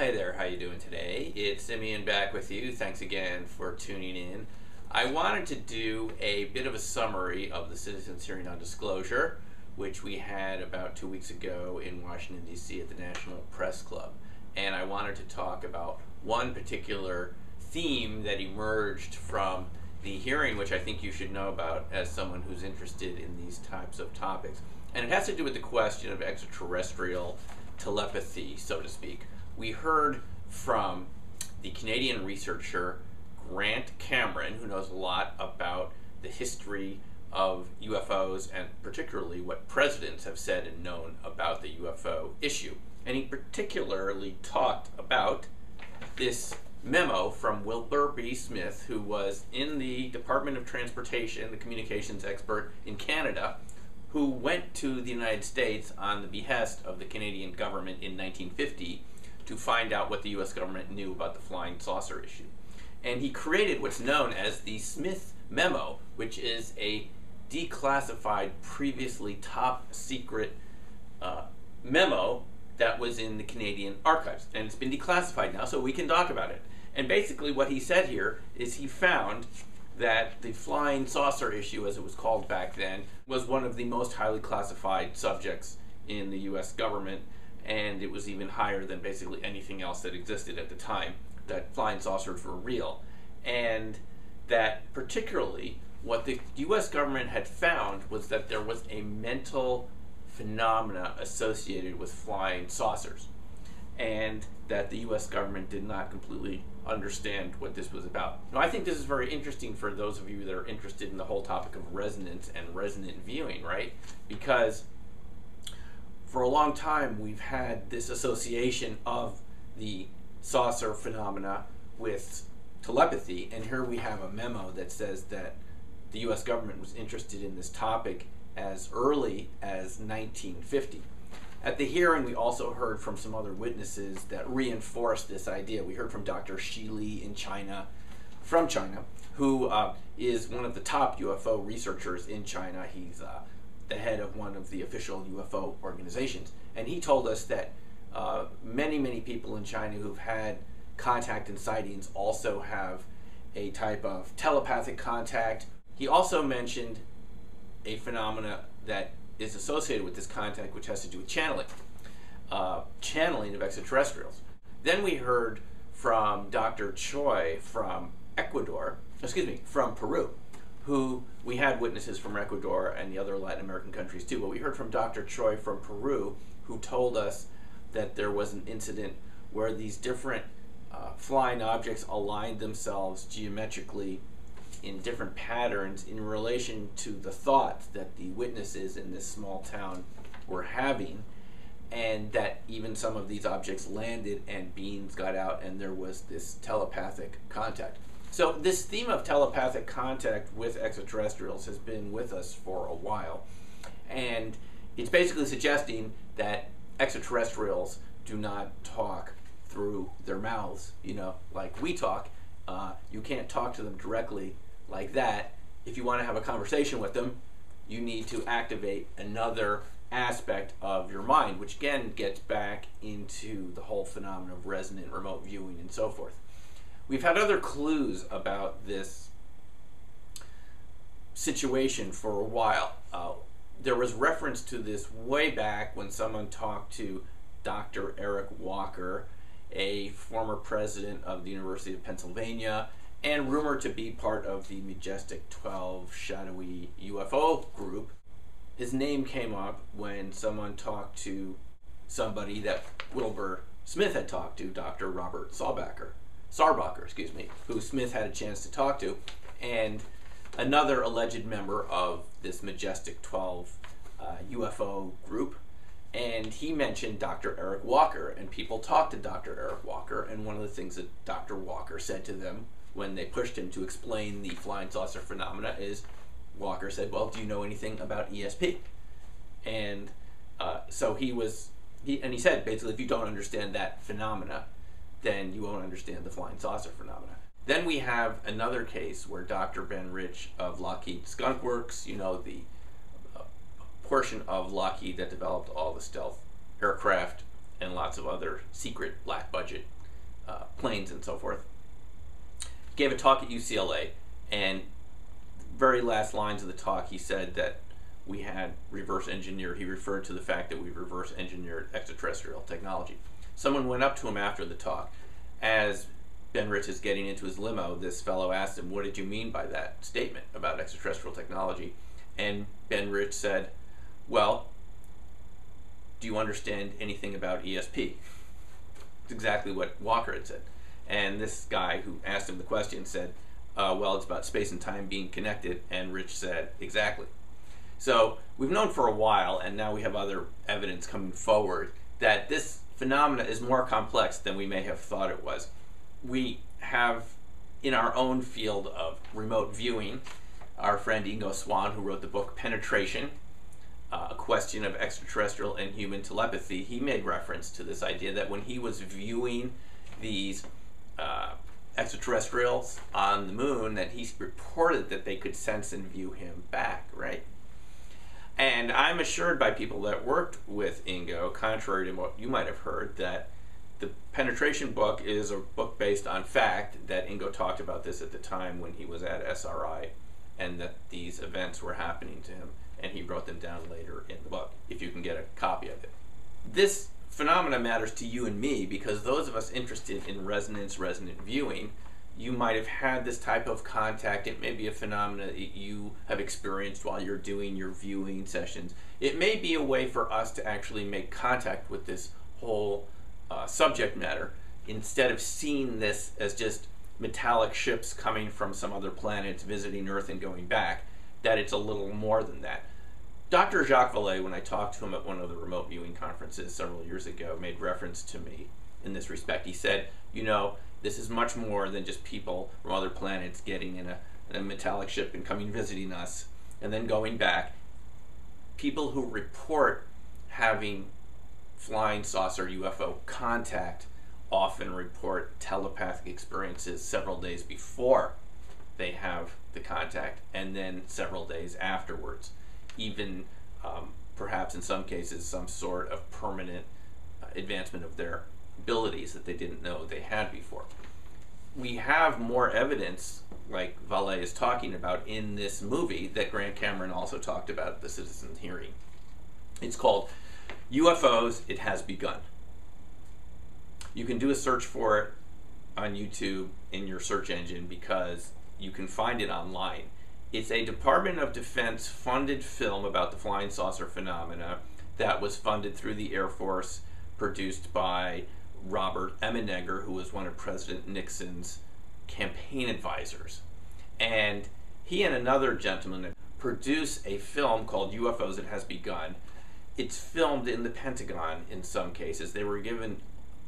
Hey there, how you doing today? It's Simeon back with you. Thanks again for tuning in. I wanted to do a bit of a summary of the Citizens Hearing on Disclosure, which we had about 2 weeks ago in Washington, D.C. at the National Press Club. And I wanted to talk about one particular theme that emerged from the hearing, which I think you should know about as someone who's interested in these types of topics. And it has to do with the question of extraterrestrial telepathy, so to speak. We heard from the Canadian researcher Grant Cameron, who knows a lot about the history of UFOs and particularly what presidents have said and known about the UFO issue. And he particularly talked about this memo from Wilbur B. Smith, who was in the Department of Transportation, the communications expert in Canada, who went to the United States on the behest of the Canadian government in 1950 to find out what the U.S. government knew about the flying saucer issue. And he created what's known as the Smith memo, which is a declassified, previously top secret memo that was in the Canadian archives. And it's been declassified now, so we can talk about it. And basically what he said here is he found that the flying saucer issue, as it was called back then, was one of the most highly classified subjects in the US government, and it was even higher than basically anything else that existed at the time, that flying saucers were real. And that particularly what the US government had found was that there was a mental phenomena associated with flying saucers, and that the US government did not completely understand what this was about. Now, I think this is very interesting for those of you that are interested in the whole topic of resonance and resonant viewing, right? Because for a long time we've had this association of the saucer phenomena with telepathy, and here we have a memo that says that the US government was interested in this topic as early as 1950. At the hearing, we also heard from some other witnesses that reinforced this idea. We heard from Dr. Shi Li from China, who is one of the top UFO researchers in China. He's the head of one of the official UFO organizations. And he told us that many people in China who've had contact and sightings also have a type of telepathic contact. He also mentioned a phenomena that is associated with this contact, which has to do with channeling of extraterrestrials. Then we heard from Dr. Choi from from Peru, who we had witnesses from Ecuador and the other Latin American countries too, but we heard from Dr. Choi from Peru, who told us that there was an incident where these different flying objects aligned themselves geometrically in different patterns in relation to the thoughts that the witnesses in this small town were having, and that even some of these objects landed and beings got out and there was this telepathic contact. So this theme of telepathic contact with extraterrestrials has been with us for a while, and it's basically suggesting that extraterrestrials do not talk through their mouths, like we talk. You can't talk to them directly like that. If you want to have a conversation with them, you need to activate another aspect of your mind, which again gets back into the whole phenomenon of resonant remote viewing and so forth. We've had other clues about this situation for a while. There was reference to this way back when someone talked to Dr. Eric Walker, a former president of the University of Pennsylvania, and rumored to be part of the Majestic 12 shadowy UFO group. His name came up when someone talked to somebody that Wilbur Smith had talked to, Dr. Robert Sarbacher, who Smith had a chance to talk to, and another alleged member of this Majestic 12 UFO group. And he mentioned Dr. Eric Walker, and people talked to Dr. Eric Walker, and one of the things that Dr. Walker said to them when they pushed him to explain the flying saucer phenomena is, Walker said, well, do you know anything about ESP? And so he said, basically, if you don't understand that phenomena, then you won't understand the flying saucer phenomena. Then we have another case where Dr. Ben Rich of Lockheed Skunk Works, the portion of Lockheed that developed all the stealth aircraft and lots of other secret black budget planes and so forth. Gave a talk at UCLA, and very last lines of the talk he said that we had reverse engineered. He referred to the fact that we reverse engineered extraterrestrial technology. Someone went up to him after the talk. As Ben Rich is getting into his limo, this fellow asked him, what did you mean by that statement about extraterrestrial technology? And Ben Rich said, well, do you understand anything about ESP? It's exactly what Walker had said. And this guy who asked him the question said, well, it's about space and time being connected. And Rich said, exactly. So we've known for a while, and now we have other evidence coming forward, that this phenomena is more complex than we may have thought it was. We have, in our own field of remote viewing, our friend Ingo Swann, who wrote the book Penetration, A Question of Extraterrestrial and Human Telepathy. He made reference to this idea that when he was viewing these extraterrestrials on the moon, that he reported that they could sense and view him back, right? And I'm assured by people that worked with Ingo, contrary to what you might have heard, that the Penetration book is a book based on fact, that Ingo talked about this at the time when he was at SRI, and that these events were happening to him, and he wrote them down later in the book, if you can get a copy of it. This phenomena matters to you and me because those of us interested in resonant viewing, you might have had this type of contact. It may be a phenomena that you have experienced while you're doing your viewing sessions. It may be a way for us to actually make contact with this whole subject matter, instead of seeing this as just metallic ships coming from some other planets visiting Earth and going back, that it's a little more than that. Dr. Jacques Vallée, when I talked to him at one of the remote viewing conferences several years ago, made reference to me in this respect. He said, you know, this is much more than just people from other planets getting in a metallic ship and coming visiting us and then going back. People who report having flying saucer UFO contact often report telepathic experiences several days before they have the contact, and then several days afterwards. Even perhaps in some cases some sort of permanent advancement of their abilities that they didn't know they had before. We have more evidence, like Vallée is talking about in this movie, that Grant Cameron also talked about at the Citizens hearing. It's called UFOs, It Has Begun. You can do a search for it on YouTube in your search engine because you can find it online. It's a Department of Defense funded film about the flying saucer phenomena that was funded through the Air Force, produced by Robert Emenegger, who was one of President Nixon's campaign advisors. And he and another gentleman produced a film called UFOs, It Has Begun. It's filmed in the Pentagon in some cases. They were given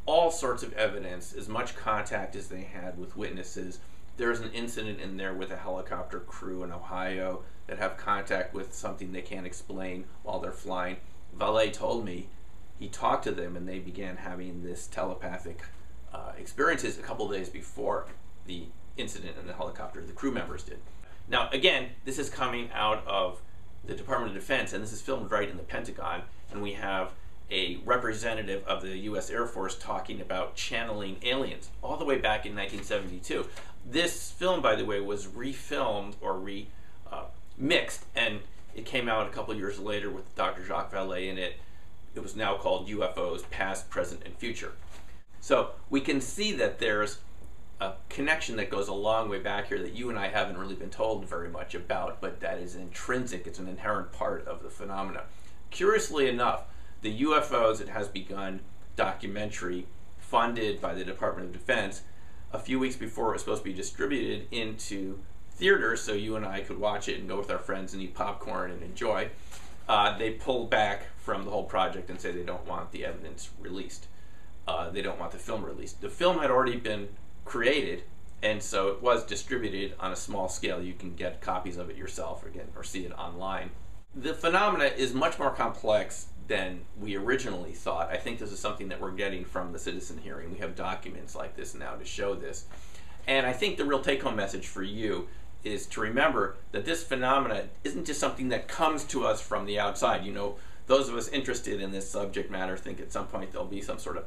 all sorts of evidence, as much contact as they had with witnesses. There's an incident in there with a helicopter crew in Ohio that have contact with something they can't explain while they're flying. Vallée told me he talked to them and they began having this telepathic experiences a couple days before the incident in the helicopter. The crew members did. Now, again, this is coming out of the Department of Defense, and this is filmed right in the Pentagon, and we have a representative of the U.S. Air Force talking about channeling aliens all the way back in 1972. This film, by the way, was refilmed or mixed, and it came out a couple years later with Dr. Jacques Vallée in it. It was now called UFOs, Past, Present, and Future. So we can see that there's a connection that goes a long way back here that you and I haven't really been told very much about, but that is intrinsic. It's an inherent part of the phenomena. Curiously enough, the UFOs, It Has Begun documentary, funded by the Department of Defense, a few weeks before it was supposed to be distributed into theaters so you and I could watch it and go with our friends and eat popcorn and enjoy, they pulled back from the whole project and say they don't want the evidence released. They don't want the film released. The film had already been created, and so it was distributed on a small scale. You can get copies of it yourself or see it online. The phenomena is much more complex than we originally thought. I think this is something that we're getting from the citizen hearing. We have documents like this now to show this. And I think the real take-home message for you is to remember that this phenomena isn't just something that comes to us from the outside. You know, those of us interested in this subject matter think at some point there'll be some sort of,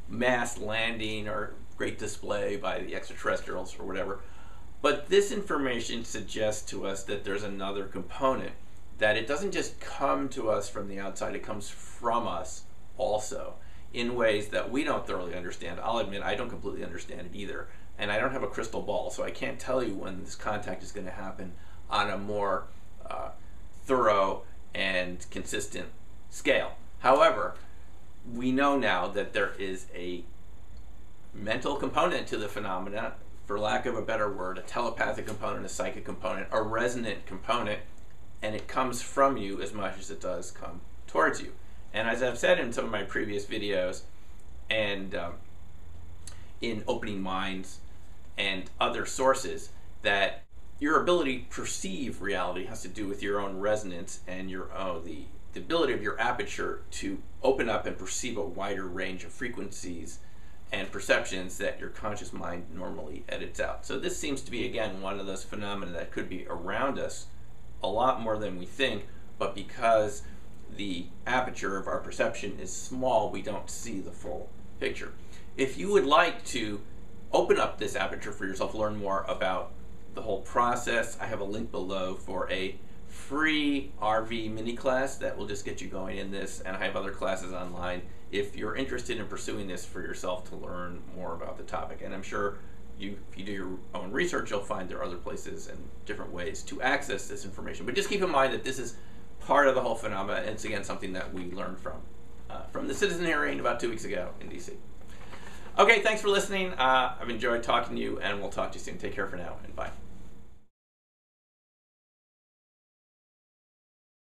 mass landing or great display by the extraterrestrials or whatever. But this information suggests to us that there's another component, that it doesn't just come to us from the outside, it comes from us also in ways that we don't thoroughly understand. I'll admit I don't completely understand it either, and I don't have a crystal ball, so I can't tell you when this contact is going to happen on a more thorough and consistent scale. However, we know now that there is a mental component to the phenomena, for lack of a better word, a telepathic component, a psychic component, a resonant component, and it comes from you as much as it does come towards you. And as I've said in some of my previous videos, and in Opening Minds and other sources, that your ability to perceive reality has to do with your own resonance and your own, the ability of your aperture to open up and perceive a wider range of frequencies and perceptions that your conscious mind normally edits out. So this seems to be, again, one of those phenomena that could be around us a lot more than we think, but because the aperture of our perception is small, we don't see the full picture. If you would like to open up this aperture for yourself, learn more about the whole process, I have a link below for a free RV mini class that will just get you going in this, and I have other classes online if you're interested in pursuing this for yourself to learn more about the topic. And I'm sure if you do your own research, you'll find there are other places and different ways to access this information. But just keep in mind that this is part of the whole phenomena, and it's again something that we learned from the citizen hearing about 2 weeks ago in DC. Okay, thanks for listening. I've enjoyed talking to you, and we'll talk to you soon. Take care for now, and bye.